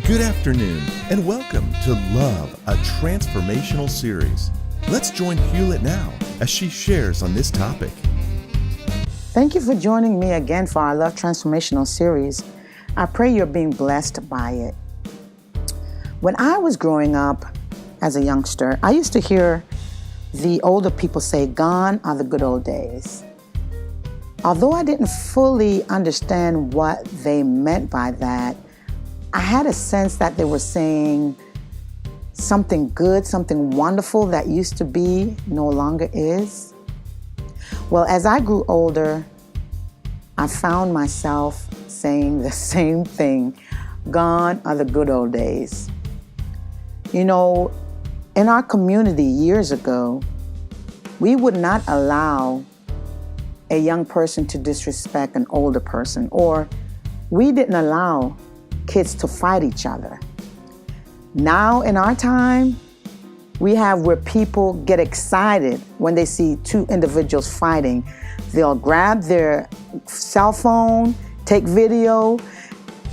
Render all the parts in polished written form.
Good afternoon, and welcome to Love, a Transformational Series. Let's join Hewlett now as she shares on this topic. Thank you for joining me again for our Love Transformational Series. I pray you're being blessed by it. When I was growing up as a youngster, I used to hear the older people say, "Gone are the good old days." Although I didn't fully understand what they meant by that, I had a sense that they were saying something good, something wonderful that used to be no longer is. Well, as I grew older, I found myself saying the same thing. Gone are the good old days. You know, in our community years ago, we would not allow a young person to disrespect an older person, or we didn't allow kids to fight each other. Now in our time, we have where people get excited when they see two individuals fighting. They'll grab their cell phone, take video,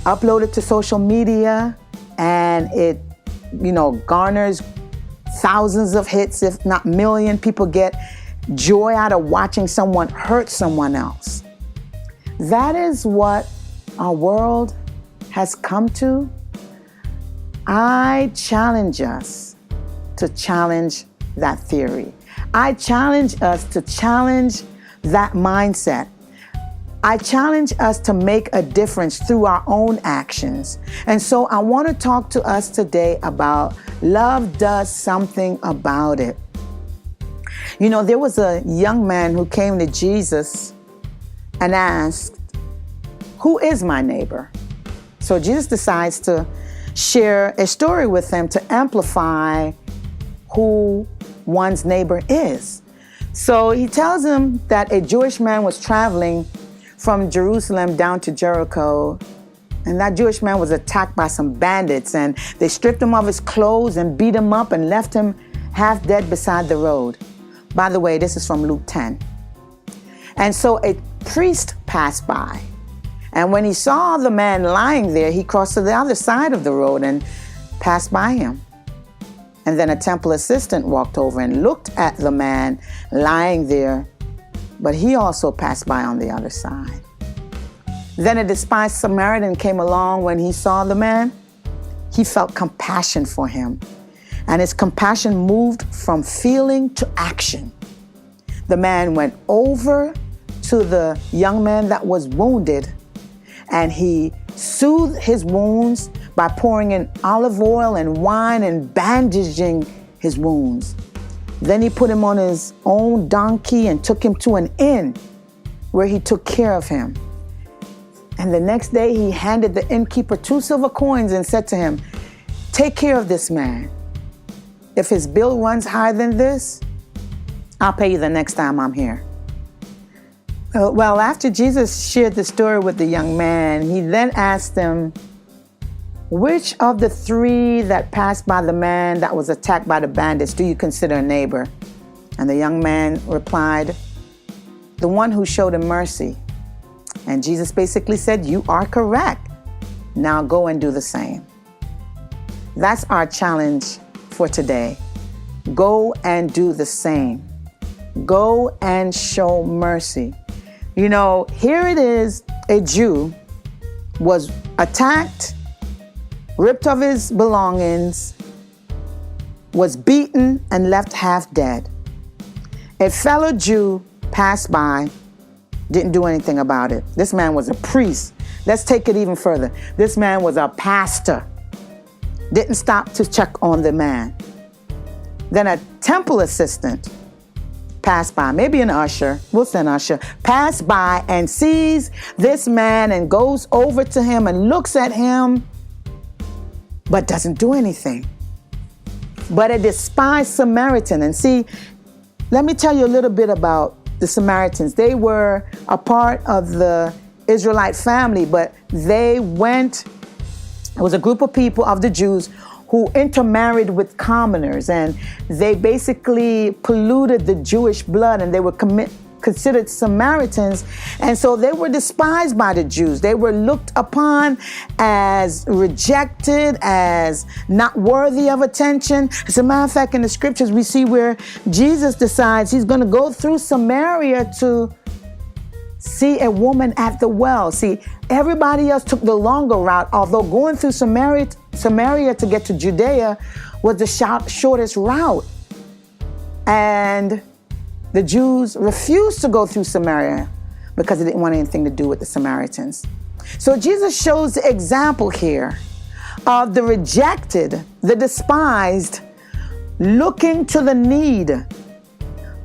upload it to social media, and it, garners thousands of hits, if not million. People get joy out of watching someone hurt someone else. That is what our world has come to. I challenge us to challenge that theory. I challenge us to challenge that mindset. I challenge us to make a difference through our own actions. And so I want to talk to us today about love does something about it. There was a young man who came to Jesus and asked, "Who is my neighbor?" So Jesus decides to share a story with him to amplify who one's neighbor is. So he tells him that a Jewish man was traveling from Jerusalem down to Jericho, and that Jewish man was attacked by some bandits, and they stripped him of his clothes and beat him up and left him half dead beside the road. By the way, this is from Luke 10. And so a priest passed by. And when he saw the man lying there, he crossed to the other side of the road and passed by him. And then a temple assistant walked over and looked at the man lying there, but he also passed by on the other side. Then a despised Samaritan came along. When he saw the man, he felt compassion for him. And his compassion moved from feeling to action. The man went over to the young man that was wounded, and he soothed his wounds by pouring in olive oil and wine and bandaging his wounds. Then he put him on his own donkey and took him to an inn where he took care of him. And the next day he handed the innkeeper 2 silver coins and said to him, "Take care of this man. If his bill runs higher than this, I'll pay you the next time I'm here." Well, after Jesus shared the story with the young man, he then asked him, "Which of the 3 that passed by the man that was attacked by the bandits do you consider a neighbor?" And the young man replied, "The one who showed him mercy." And Jesus basically said, "You are correct. Now go and do the same." That's our challenge for today. Go and do the same. Go and show mercy. Here it is, a Jew was attacked, ripped of his belongings, was beaten and left half dead. A fellow Jew passed by, didn't do anything about it. This man was a priest. Let's take it even further. This man was a pastor. Didn't stop to check on the man. Then a temple assistant passed by, maybe an usher, we'll say an usher, passed by and sees this man and goes over to him and looks at him, but doesn't do anything. But a despised Samaritan, and see, let me tell you a little bit about the Samaritans. They were a part of the Israelite family, but it was a group of people of the Jews who intermarried with commoners, and they basically polluted the Jewish blood, and they were considered Samaritans. And so they were despised by the Jews. They were looked upon as rejected, as not worthy of attention. As a matter of fact, in the scriptures, we see where Jesus decides he's going to go through Samaria to see a woman at the well. See, everybody else took the longer route, although going through Samaria to get to Judea was the shortest route. And the Jews refused to go through Samaria because they didn't want anything to do with the Samaritans. So Jesus shows the example here of the rejected, the despised, looking to the need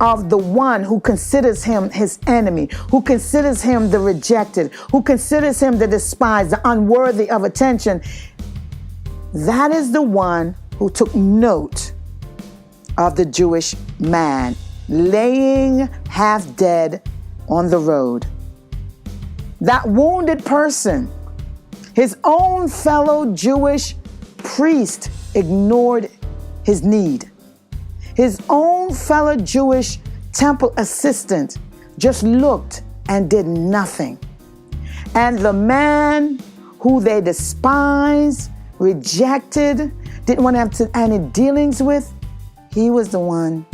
of the one who considers him his enemy, who considers him the rejected, who considers him the despised, the unworthy of attention. That is the one who took note of the Jewish man laying half dead on the road. That wounded person, his own fellow Jewish priest, ignored his need. His own fellow Jewish temple assistant just looked and did nothing. And the man who they despised, rejected, didn't want to have any dealings with, he was the one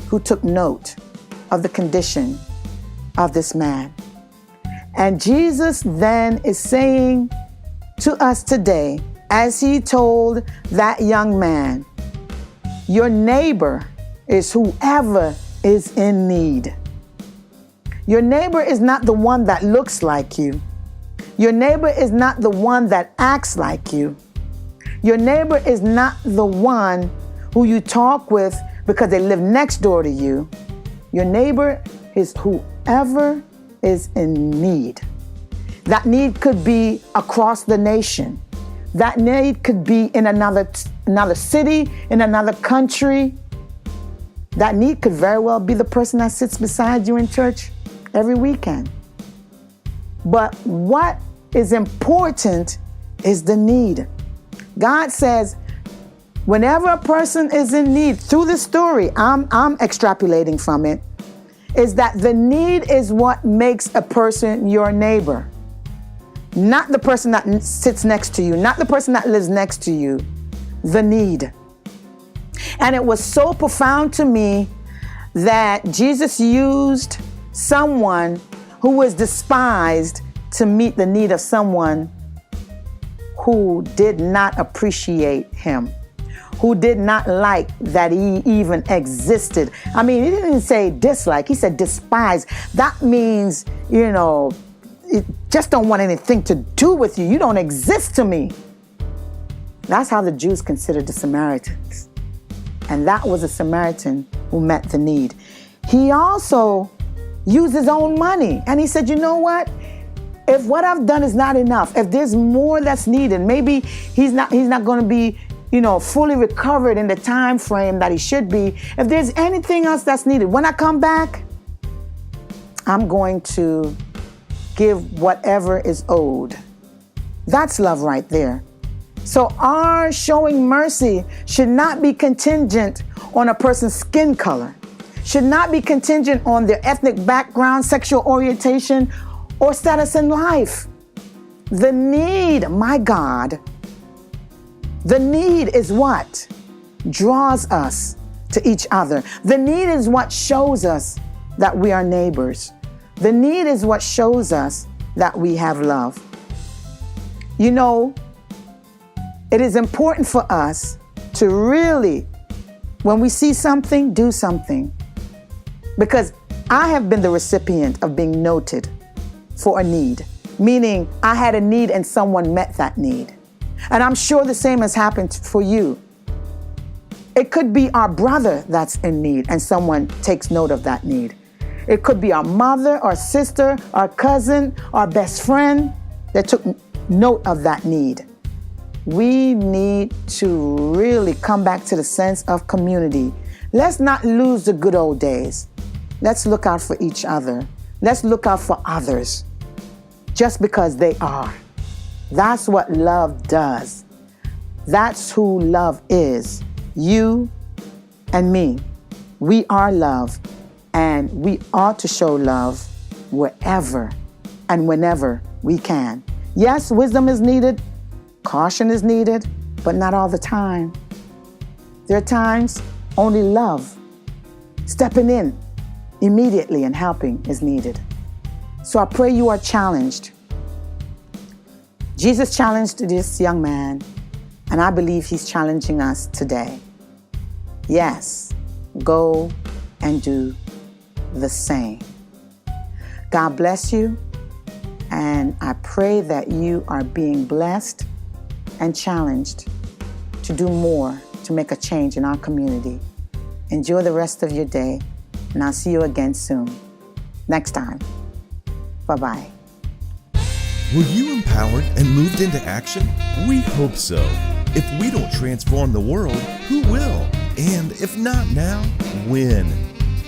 who took note of the condition of this man. And Jesus then is saying to us today, as he told that young man, your neighbor is whoever is in need. Your neighbor is not the one that looks like you. Your neighbor is not the one that acts like you. Your neighbor is not the one who you talk with because they live next door to you. Your neighbor is whoever is in need. That need could be across the nation. That need could be in another city, in another country. That need could very well be the person that sits beside you in church every weekend. But what is important is the need. God says, whenever a person is in need, through the story, I'm extrapolating from it, is that the need is what makes a person your neighbor. Not the person that sits next to you, not the person that lives next to you, the need. And it was so profound to me that Jesus used someone who was despised to meet the need of someone who did not appreciate him, who did not like that he even existed. I mean, he didn't say dislike, he said despise. That means, it just don't want anything to do with you. You don't exist to me. That's how the Jews considered the Samaritans. And that was a Samaritan who met the need. He also used his own money. And he said, you know what? If what I've done is not enough, if there's more that's needed, maybe he's not going to be, fully recovered in the time frame that he should be. If there's anything else that's needed, when I come back, I'm going to give whatever is owed. That's love right there. So our showing mercy should not be contingent on a person's skin color, should not be contingent on their ethnic background, sexual orientation, or status in life. The need, my God, the need is what draws us to each other. The need is what shows us that we are neighbors. The need is what shows us that we have love. It is important for us to really, when we see something, do something. Because I have been the recipient of being noted for a need, meaning I had a need and someone met that need. And I'm sure the same has happened for you. It could be our brother that's in need and someone takes note of that need. It could be our mother, our sister, our cousin, our best friend that took note of that need. We need to really come back to the sense of community. Let's not lose the good old days. Let's look out for each other. Let's look out for others just because they are. That's what love does. That's who love is. You and me. We are love. And we ought to show love wherever and whenever we can. Yes, wisdom is needed, caution is needed, but not all the time. There are times only love, stepping in immediately and helping is needed. So I pray you are challenged. Jesus challenged this young man, and I believe he's challenging us today. Yes, go and do the same. God bless you, and I pray that you are being blessed and challenged to do more to make a change in our community. Enjoy the rest of your day, and I'll see you again soon. Next time. Bye-bye. Were you empowered and moved into action? We hope so. If we don't transform the world, who will? And if not now, when?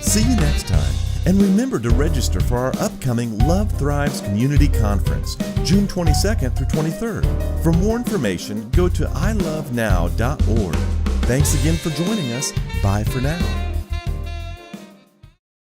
See you next time. And remember to register for our upcoming Love Thrives Community Conference, June 22nd through 23rd. For more information, go to ilovenow.org. Thanks again for joining us. Bye for now.